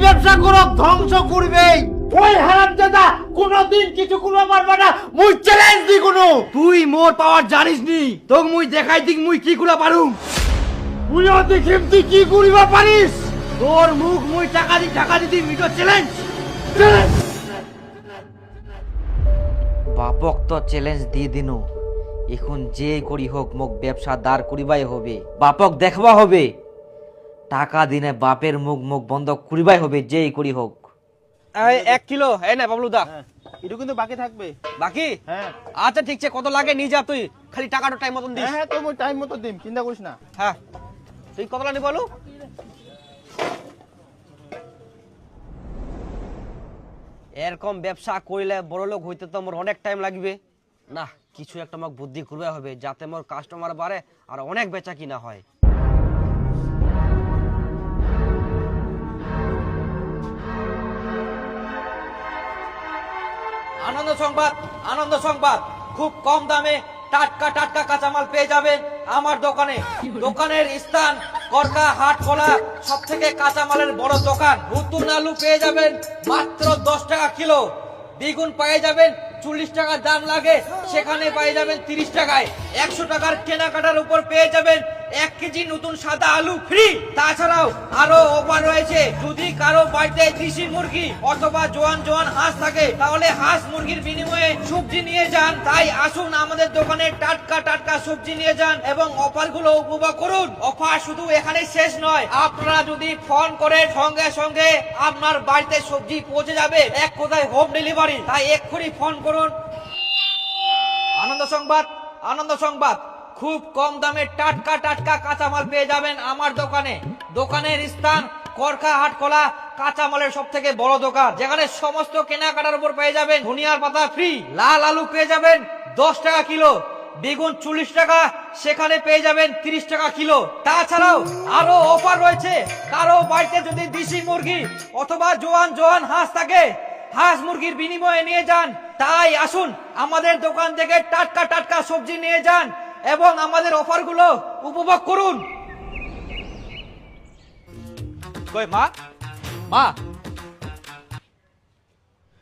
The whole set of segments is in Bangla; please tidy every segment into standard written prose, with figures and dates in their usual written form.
ব্যবসা করো ধ্বংস করবে। ওই হারামজাদা কোনদিন কিছু করবা পারবা না। মুই চ্যালেঞ্জ দি কোনো। তুই মোর পাওয়ার জানিস নি, তোক মুই দেখাই দিক মুই কি কুলা পারুম। মুইও দেখিম তুই কি করিবা পারিস। তোর মুখ মুই টাকা দিতি মিটো চ্যালেঞ্জ। বাপক তো চ্যালেঞ্জ দিয়ে দিনু, এখন যে করি হোক মোক ব্যবসা দাঁড় করিবাই হবে। বাপক দেখবা হবে, টাকা দিনে বাপের মুখ মুখ বন্ধ করিবাই হবে যেই করি হোক। 1 কিলো এই না বাবলুদা, এটা কিন্তু বাকি থাকবে। বাকি? হ্যাঁ আচ্ছা ঠিক আছে, কত লাগে নিয়ে যা, তুই খালি টাকাটা টাইম মতন দিস। হ্যাঁ তো মই টাইম মতো দিম, চিন্তা করিস না। হ্যাঁ তুই কতলা নি বলু। এরকম ব্যবসা কইলে বড় লোক হইতে তো মোর অনেক টাইম লাগবে না। কিছু একটা আমাকে বুদ্ধি করবে হবে যাতে মোর কাস্টমার বাড়ে আর অনেক বেচা কিনা হয়। আনন্দ সংবাদ, আনন্দ সংবাদ, খুব কম দামে টাটকা টাটকা কাঁচামাল পেয়ে যাবেন আমার দোকানে। দোকানের স্থান করকা হাট খোলা, সব থেকে কাঁচামালের বড় দোকান। নতুন আলু পেয়ে যাবেন মাত্র 10 টাকা কিলো। বেগুন পেয়ে যাবেন 40 টাকা দাম লাগে, সেখানে পেয়ে যাবেন 30 টাকায়। 100 টাকার কেনাকাটার উপর পেয়ে যাবেন 1 কেজি নতুন সাদা আলু ফ্রি। তাছাড়াও আরো অফার রয়েছে, যদি কারো বাড়িতে দেশি মুরগি অথবা জোয়ান জোয়ান হাঁস থাকে তাহলে হাঁস মুরগির বিনিময়ে সবজি নিয়ে যান। তাই আসুন আমাদের দোকানে টাটকা টাটকা সবজি নিয়ে যান এবং অফার গুলো উপভোগ করুন। অফার শুধু এখানে শেষ নয়, আপনারা যদি ফোন করেন সঙ্গে সঙ্গে আপনার বাড়িতে সবজি পৌঁছে যাবে, এক কথায় হোম ডেলিভারি। তাই এক্ষুনি ফোন করুন। আনন্দ সংবাদ, আনন্দ সংবাদ, খুব কম দামে টাটকা টাটকা কাঁচামাল পেয়ে যাবেন আমার দোকানে। দোকানের স্থান করকা হাট খোলা, কাঁচামালের সব থেকে বড় দোকান, যেখানে সমস্ত কেনাকাটার উপর পেয়ে যাবেন ধনিয়ার পাতা ফ্রি। লাল আলু পেয়ে যাবেন 10 টাকা কিলো, বেগুন 40 টাকা, সেখানে পেয়ে যাবেন 30 টাকা কিলো। তাছাড়াও আরো অফার রয়েছে, কারো বাড়িতে যদি দেশি মুরগি অথবা জোয়ান জোয়ান হাঁস থাকে, হাঁস মুরগির বিনিময়ে নিয়ে যান। তাই আসুন আমাদের দোকান থেকে টাটকা টাটকা সবজি নিয়ে যান এবং আমাদের অফার গুলো উপভোগ করুন। কই মা, মা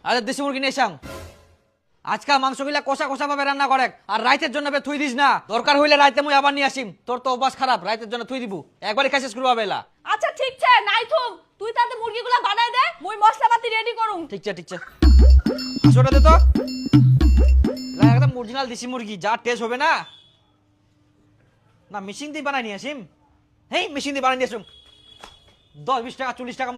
আরে দেশি মুরগি নিয়ে এসাম। আজকাল মাংসগুলা কষা কষা ভাবে রান্না করে, আর রাইতের জন্য থুই দিস না। দরকার হইলে রাইতে মুই আবার নিয়ে আসিম, তোর তো অভ্যাস খারাপ, রাইতের জন্য থুই দিব, একবারই খাইছিস করবা বেলা। আচ্ছা ঠিক আছে, নাই থুম, তুই তাতে মুরগিগুলা বানাই দে, মুই মশলাপাতি রেডি করুম। ঠিক আছে, ঠিক আছে, আসোটা দে তো। একদম অরিজিনাল দেশি মুরগি, যা টেস্ট হবে না। না মেশিন দিয়ে বানাই নিয়ে আসিম, হেই মেশিন দিয়ে বানাই নিয়ে আসুম। 10 20 টাকা 40 টাকা